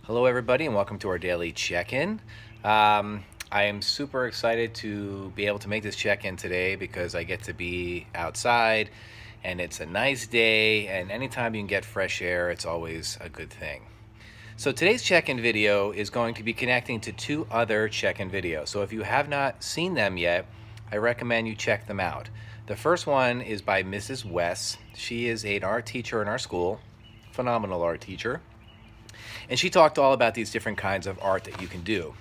Hello, everybody, and welcome to our daily check-in. I am super excited to be able to make this check-in today because I get to be outside and it's a nice day, and anytime you can get fresh air, it's always a good thing. So today's check-in video is going to be connecting to two other check-in videos. So if you have not seen them yet, I recommend you check them out. The first one is by Mrs. West. She is an art teacher in our school, phenomenal art teacher. And she talked all about these different kinds of art that you can do.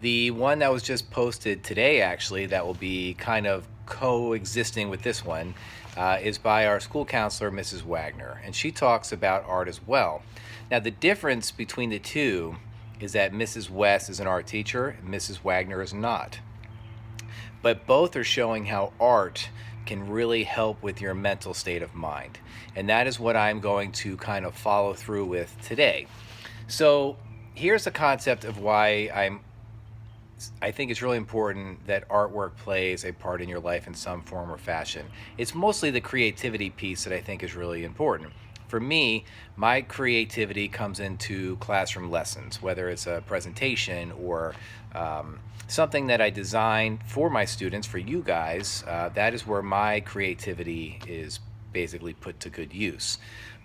The one that was just posted today, actually, that will be kind of coexisting with this one, is by our school counselor, Mrs. Wagner. And she talks about art as well. Now, the difference between the two is that Mrs. West is an art teacher and Mrs. Wagner is not. But both are showing how art can really help with your mental state of mind. And that is what I'm going to kind of follow through with today. So here's the concept of why I think it's really important that artwork plays a part in your life in some form or fashion. It's mostly the creativity piece that I think is really important. For me, my creativity comes into classroom lessons, whether it's a presentation or something that I design for my students, for you guys. That is where my creativity is basically put to good use.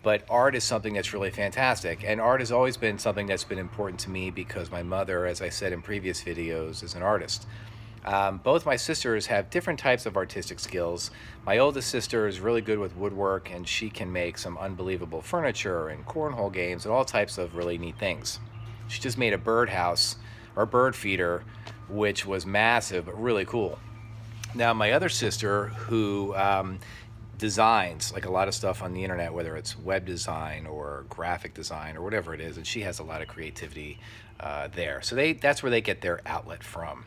But art is something that's really fantastic, and art has always been something that's been important to me because my mother, as I said in previous videos, is an artist. Both my sisters have different types of artistic skills. My oldest sister is really good with woodwork, and she can make some unbelievable furniture and cornhole games and all types of really neat things. She just made a birdhouse or bird feeder, which was massive but really cool. Now, my other sister, who designs like a lot of stuff on the internet, whether it's web design or graphic design or whatever it is, and she has a lot of creativity there. So that's where they get their outlet from.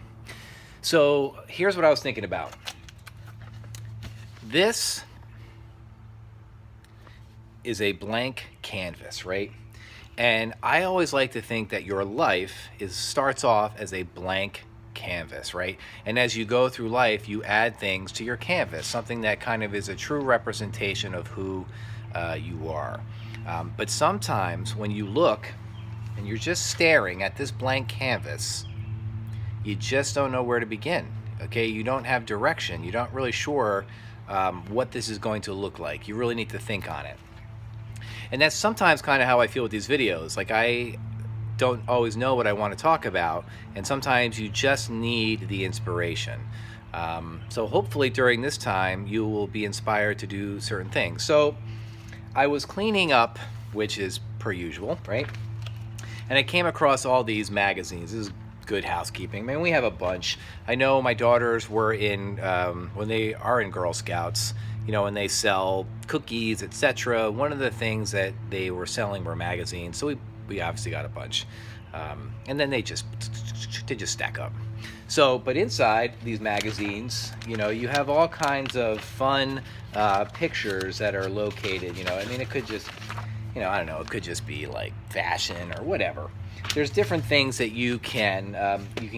So here's what I was thinking about. This is a blank canvas, right? And I always like to think that your life starts off as a blank canvas, right? And as you go through life, you add things to your canvas, something that kind of is a true representation of who you are. But sometimes when you look and you're just staring at this blank canvas, you just don't know where to begin. Okay, you don't have direction. You're not really sure what this is going to look like. You really need to think on it. And that's sometimes kind of how I feel with these videos. Like, I don't always know what I want to talk about, and sometimes you just need the inspiration. So hopefully during this time you will be inspired to do certain things. So I was cleaning up, which is per usual, right? And I came across all these magazines. This is Good Housekeeping. Man, we have a bunch. I know my daughters were in, when they are in Girl Scouts, you know, and they sell cookies, etc. One of the things that they were selling were magazines. So we obviously got a bunch. And then they just stack up. So, but inside these magazines, you know, you have all kinds of fun pictures that are located, you know. I mean, it could just, you know, I don't know, it could just be like fashion or whatever. There's different things that you can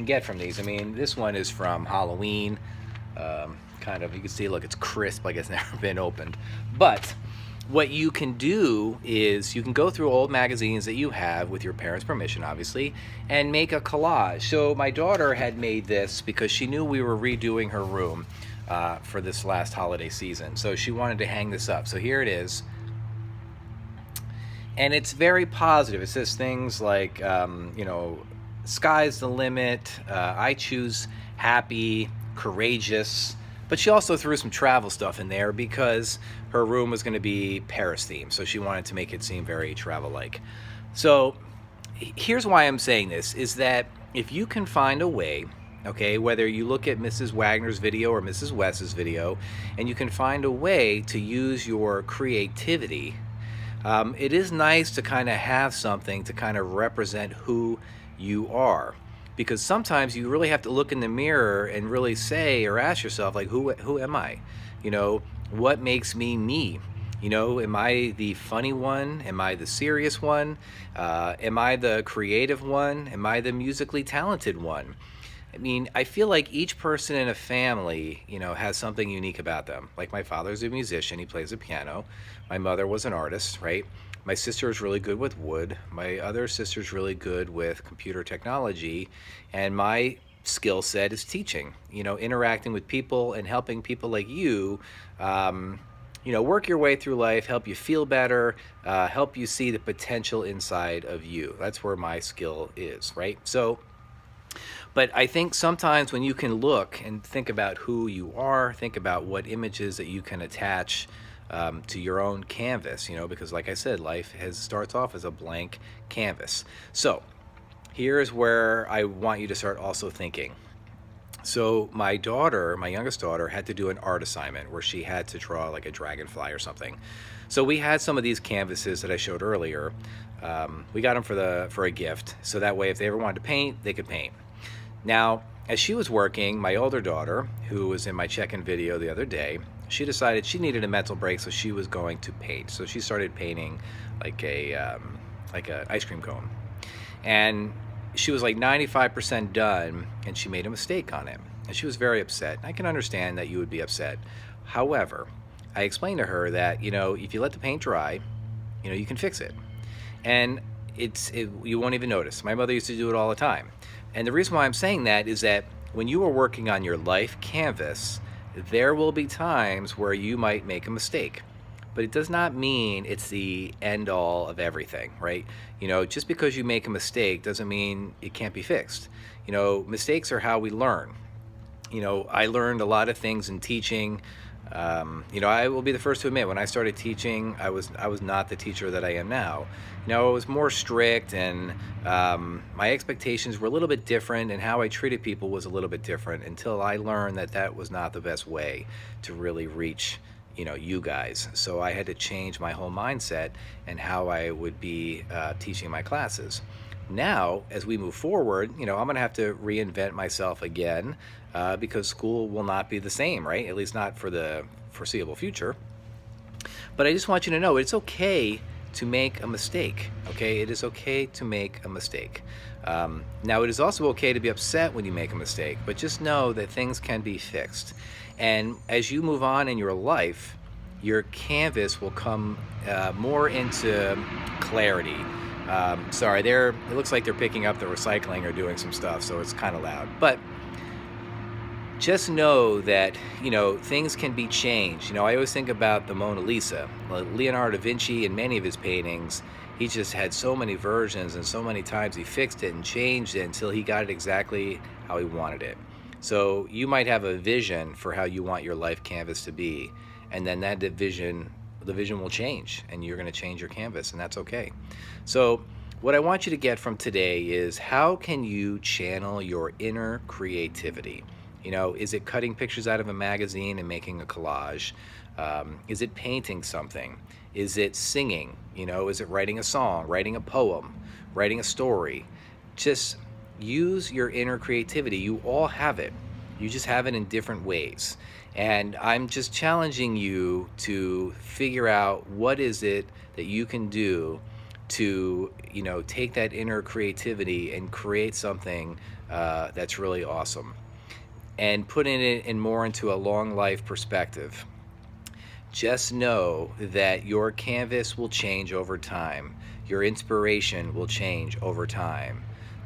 get from these. I mean, this one is from Halloween. Kind of, you can see, look, it's crisp, like it's never been opened. But what you can do is you can go through old magazines that you have with your parents' permission, obviously, and make a collage. So my daughter had made this because she knew we were redoing her room for this last holiday season. So she wanted to hang this up. So here it is. And it's very positive. It says things like, you know, sky's the limit, I choose happy, courageous. But she also threw some travel stuff in there because her room was going to be Paris themed. So she wanted to make it seem very travel-like. So here's why I'm saying this, is that if you can find a way, okay, whether you look at Mrs. Wagner's video or Mrs. West's video, and you can find a way to use your creativity, it is nice to kind of have something to kind of represent who you are. Because sometimes you really have to look in the mirror and really say or ask yourself, like, who am I? You know, what makes me me? You know, am I the funny one? Am I the serious one? Am I the creative one? Am I the musically talented one? I mean, I feel like each person in a family, you know, has something unique about them. Like, my father's a musician, he plays the piano. My mother was an artist, right? My sister is really good with wood. My other sister's really good with computer technology. And my skill set is teaching, interacting with people and helping people like you, work your way through life, help you feel better, help you see the potential inside of you. That's where my skill is, right? So, but I think sometimes when you can look and think about who you are, think about what images that you can attach to your own canvas, because like I said, life starts off as a blank canvas. So here's where I want you to start also thinking. So my daughter, my youngest daughter, had to do an art assignment where she had to draw like a dragonfly or something. So we had some of these canvases that I showed earlier. We got them for a gift, so that way if they ever wanted to paint, they could paint. Now, as she was working, my older daughter, who was in my check-in video the other day, she decided she needed a mental break, so she was going to paint. So she started painting like an ice cream cone. And she was like 95% done, and she made a mistake on it. And she was very upset. I can understand that you would be upset. However, I explained to her that, if you let the paint dry, you can fix it. And you won't even notice. My mother used to do it all the time. And the reason why I'm saying that is that when you are working on your life canvas, there will be times where you might make a mistake. But it does not mean it's the end all of everything, right? Just because you make a mistake doesn't mean it can't be fixed. Mistakes are how we learn. I learned a lot of things in teaching. I will be the first to admit, when I started teaching, I was not the teacher that I am now. I was more strict, and my expectations were a little bit different, and how I treated people was a little bit different, until I learned that was not the best way to really reach you guys. So I had to change my whole mindset and how I would be teaching my classes. Now, as we move forward, I'm going to have to reinvent myself again, because school will not be the same, right? At least not for the foreseeable future. But I just want you to know it's okay to make a mistake, okay? It is okay to make a mistake. Now, it is also okay to be upset when you make a mistake, but just know that things can be fixed. And as you move on in your life, your canvas will come more into clarity. Sorry, it looks like they're picking up the recycling or doing some stuff, so it's kind of loud. But just know that, things can be changed. I always think about the Mona Lisa. Leonardo da Vinci, in many of his paintings, he just had so many versions, and so many times he fixed it and changed it until he got it exactly how he wanted it. So you might have a vision for how you want your life canvas to be, and then the vision will change, and you're going to change your canvas, and that's okay. So what I want you to get from today is, how can you channel your inner creativity? Is it cutting pictures out of a magazine and making a collage? Is it painting something? Is it singing? Is it writing a song, writing a poem, writing a story? Just use your inner creativity. You all have it. You just have it in different ways. And I'm just challenging you to figure out what is it that you can do to, take that inner creativity and create something that's really awesome, and putting it more into a long life perspective. Just know that your canvas will change over time. Your inspiration will change over time.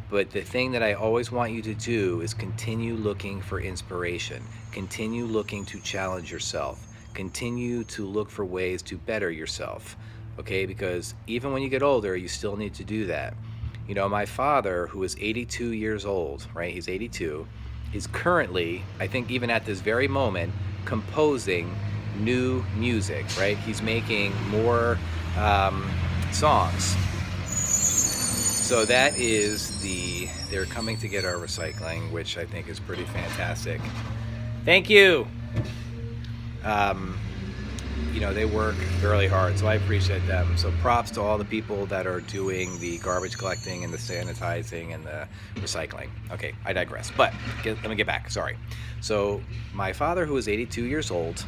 But the thing that I always want you to do is continue looking for inspiration. Continue looking to challenge yourself. Continue to look for ways to better yourself. Okay? Because even when you get older, you still need to do that. My father, who is 82 years old, right? He's 82. Is currently, I think even at this very moment, composing new music, right? He's making more songs. So that is they're coming to get our recycling, which I think is pretty fantastic. Thank you. They work really hard, so I appreciate them. So props to all the people that are doing the garbage collecting and the sanitizing and the recycling. Okay, I digress, but let me get back, sorry. So my father, who is 82 years old,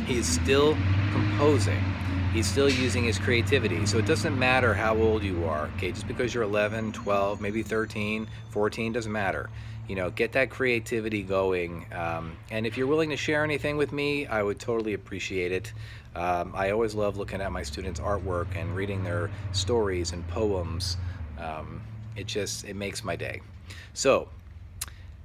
he's still composing. He's still using his creativity. So it doesn't matter how old you are, okay? Just because you're 11, 12, maybe 13, 14, doesn't matter. Get that creativity going. And if you're willing to share anything with me, I would totally appreciate it. I always love looking at my students' artwork and reading their stories and poems. It makes my day. So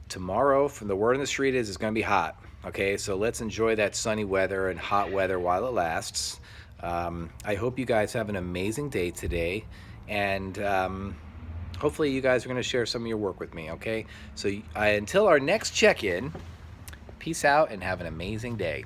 tomorrow, from the word on the street is it's going to be hot. Okay, so let's enjoy that sunny weather and hot weather while it lasts. I hope you guys have an amazing day today, and hopefully you guys are going to share some of your work with me. Okay, so until our next check-in, peace out and have an amazing day.